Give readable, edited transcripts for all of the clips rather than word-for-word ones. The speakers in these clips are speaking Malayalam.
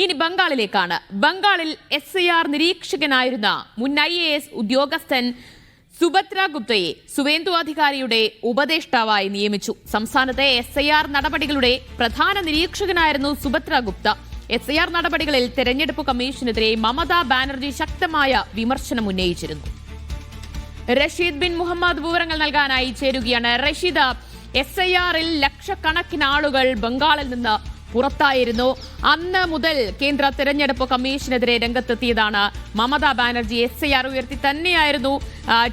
ഇനി ബംഗാളിലേക്കാണ്. ബംഗാളിൽ SIR നിരീക്ഷകനായിരുന്ന മുൻ IAS ഉദ്യോഗസ്ഥൻ സുഭദ്ര ഗുപ്തയെ സുവേന്ദു അധികാരിയുടെ ഉപദേഷ്ടാവായി നിയമിച്ചു. സംസ്ഥാനത്തെ SIR നടപടികളുടെ പ്രധാന നിരീക്ഷകനായിരുന്നു സുഭദ്ര ഗുപ്ത. SIR നടപടികളിൽ തെരഞ്ഞെടുപ്പ് കമ്മീഷനെതിരെ മമതാ ബാനർജി ശക്തമായ വിമർശനം ഉന്നയിച്ചിരുന്നു. റഷീദ് ബിൻ മുഹമ്മദ് വിവരങ്ങൾ നൽകാനായി ചേരുകയാണ്. റഷീദ്, SIR-ൽ ലക്ഷക്കണക്കിന് ആളുകൾ ബംഗാളിൽ നിന്ന് പുറത്തായിരുന്നു. അന്ന് മുതൽ കേന്ദ്ര തെരഞ്ഞെടുപ്പ് കമ്മീഷനെതിരെ രംഗത്തെത്തിയതാണ് മമതാ ബാനർജി. SIR ഉയർത്തി തന്നെയായിരുന്നു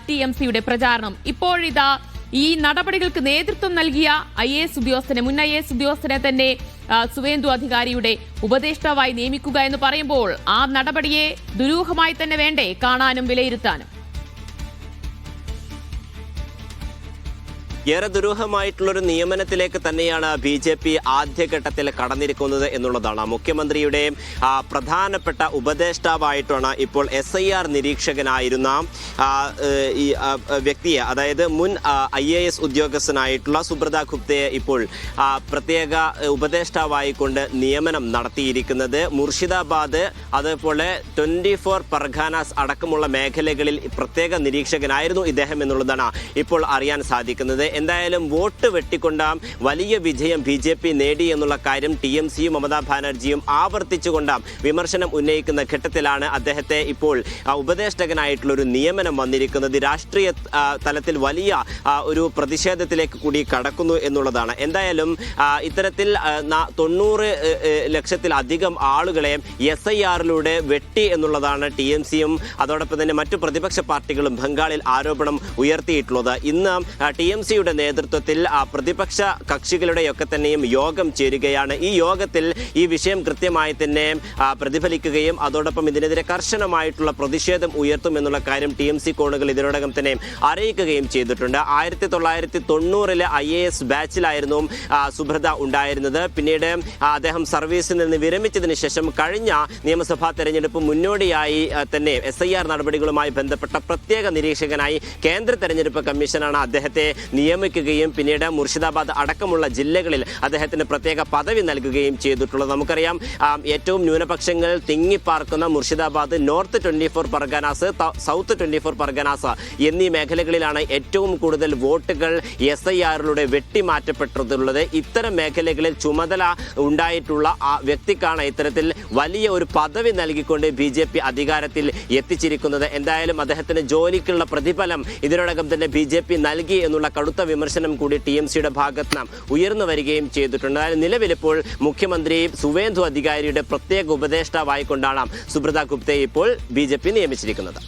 TMCയുടെ പ്രചാരണം. ഇപ്പോഴിതാ ഈ നടപടികൾക്ക് നേതൃത്വം നൽകിയ മുൻ IAS ഉദ്യോഗസ്ഥനെ തന്നെ സുവേന്ദു അധികാരിയുടെ ഉപദേഷ്ടാവായി നിയമിക്കുക എന്ന് പറയുമ്പോൾ ആ നടപടിയെ ദുരൂഹമായി തന്നെ വേണ്ടേ കാണാനും വിലയിരുത്താനും? ഏറെ ദുരൂഹമായിട്ടുള്ളൊരു നിയമനത്തിലേക്ക് തന്നെയാണ് BJP ആദ്യഘട്ടത്തിൽ കടന്നിരിക്കുന്നത് എന്നുള്ളതാണ്. മുഖ്യമന്ത്രിയുടെ പ്രധാനപ്പെട്ട ഉപദേഷ്ടാവായിട്ടാണ് ഇപ്പോൾ SIR നിരീക്ഷകനായിരുന്ന ഈ വ്യക്തിയെ, അതായത് മുൻ IAS ഉദ്യോഗസ്ഥനായിട്ടുള്ള സുബ്രത ഗുപ്തയെ ഇപ്പോൾ പ്രത്യേക ഉപദേഷ്ടാവായിക്കൊണ്ട് നിയമനം നടത്തിയിരിക്കുന്നത്. മുർഷിദാബാദ്, അതേപോലെ 24 പർഗാനാസ് അടക്കമുള്ള മേഖലകളിൽ പ്രത്യേക നിരീക്ഷകനായിരുന്നു ഇദ്ദേഹം എന്നുള്ളതാണ് ഇപ്പോൾ അറിയാൻ സാധിക്കുന്നത്. എന്തായാലും വോട്ട് വെട്ടിക്കൊണ്ട വലിയ വിജയം BJP നേടി എന്നുള്ള കാര്യം TMCയും മമതാ ബാനർജിയും ആവർത്തിച്ചുകൊണ്ട് വിമർശനം ഉന്നയിക്കുന്ന ഘട്ടത്തിലാണ് അദ്ദേഹത്തെ ഇപ്പോൾ ഉപദേഷ്ടകനായിട്ടുള്ളൊരു നിയമനം വന്നിരിക്കുന്നത്. രാഷ്ട്രീയ തലത്തിൽ വലിയ ഒരു പ്രതിഷേധത്തിലേക്ക് കൂടി കടക്കുന്നു എന്നുള്ളതാണ്. എന്തായാലും ഇത്തരത്തിൽ 90 ലക്ഷത്തിലധികം ആളുകളെ SIR-ലൂടെ വെട്ടി എന്നുള്ളതാണ് TMCയും അതോടൊപ്പം തന്നെ മറ്റു പ്രതിപക്ഷ പാർട്ടികളും ബംഗാളിൽ ആരോപണം ഉയർത്തിയിട്ടുള്ളത്. ഇന്ന് TMCയുടെ നേതൃത്വത്തിൽ പ്രതിപക്ഷ കക്ഷികളുടെയൊക്കെ തന്നെയും യോഗം ചേരുകയാണ്. ഈ യോഗത്തിൽ ഈ വിഷയം കൃത്യമായി തന്നെ പ്രതിഫലിക്കുകയും അതോടൊപ്പം ഇതിനെതിരെ കർശനമായിട്ടുള്ള പ്രതിഷേധം ഉയർത്തുമെന്നുള്ള കാര്യം TMC കോണുകൾ ഇതിനോടകം തന്നെ അറിയിക്കുകയും ചെയ്തിട്ടുണ്ട്. 1990-ലെ IAS ബാച്ചിലായിരുന്നു സുബ്രത ഉണ്ടായിരുന്നത്. പിന്നീട് അദ്ദേഹം സർവീസിൽ നിന്ന് വിരമിച്ചതിന് ശേഷം കഴിഞ്ഞ നിയമസഭാ തെരഞ്ഞെടുപ്പ് മുന്നോടിയായി തന്നെ SIR നടപടികളുമായി ബന്ധപ്പെട്ട പ്രത്യേക നിരീക്ഷകനായി കേന്ദ്ര തെരഞ്ഞെടുപ്പ് കമ്മീഷനാണ് അദ്ദേഹത്തെ നിയമിക്കുകയും പിന്നീട് മുർഷിദാബാദ് അടക്കമുള്ള ജില്ലകളിൽ അദ്ദേഹത്തിന് പ്രത്യേക പദവി നൽകുകയും ചെയ്തിട്ടുള്ളത്. നമുക്കറിയാം, ഏറ്റവും ന്യൂനപക്ഷങ്ങൾ തിങ്ങിപ്പാർക്കുന്ന മുർഷിദാബാദ്, നോർത്ത് 24 പർഗാനാസ്, സൗത്ത് 24 പർഗാനാസ് എന്നീ മേഖലകളിലാണ് ഏറ്റവും കൂടുതൽ വോട്ടുകൾ SIR-ലൂടെ വെട്ടിമാറ്റപ്പെട്ടിട്ടുള്ളത്. ഇത്തരം മേഖലകളിൽ ചുമതല ഉണ്ടായിട്ടുള്ള ആ വ്യക്തിക്കാണ് ഇത്തരത്തിൽ വലിയ ഒരു പദവി നൽകിക്കൊണ്ട് BJP അധികാരത്തിൽ എത്തിച്ചിരിക്കുന്നത്. എന്തായാലും അദ്ദേഹത്തിന് ജോലിക്കുള്ള പ്രതിഫലം ഇതിനോടകം തന്നെ BJP നൽകി എന്നുള്ള കടുത്ത വിമർശനം കൂടി TMCയുടെ ഭാഗത്ത് നിന്ന് ഉയർന്നു വരികയും ചെയ്തിട്ടുണ്ട്. നിലവിലിപ്പോൾ മുഖ്യമന്ത്രി സുവേന്ദു അധികാരിയുടെ പ്രത്യേക ഉപദേഷ്ടാവായിക്കൊണ്ടാണ് സുബ്രത ഗുപ്തയെ ഇപ്പോൾ BJP നിയമിച്ചിരിക്കുന്നത്.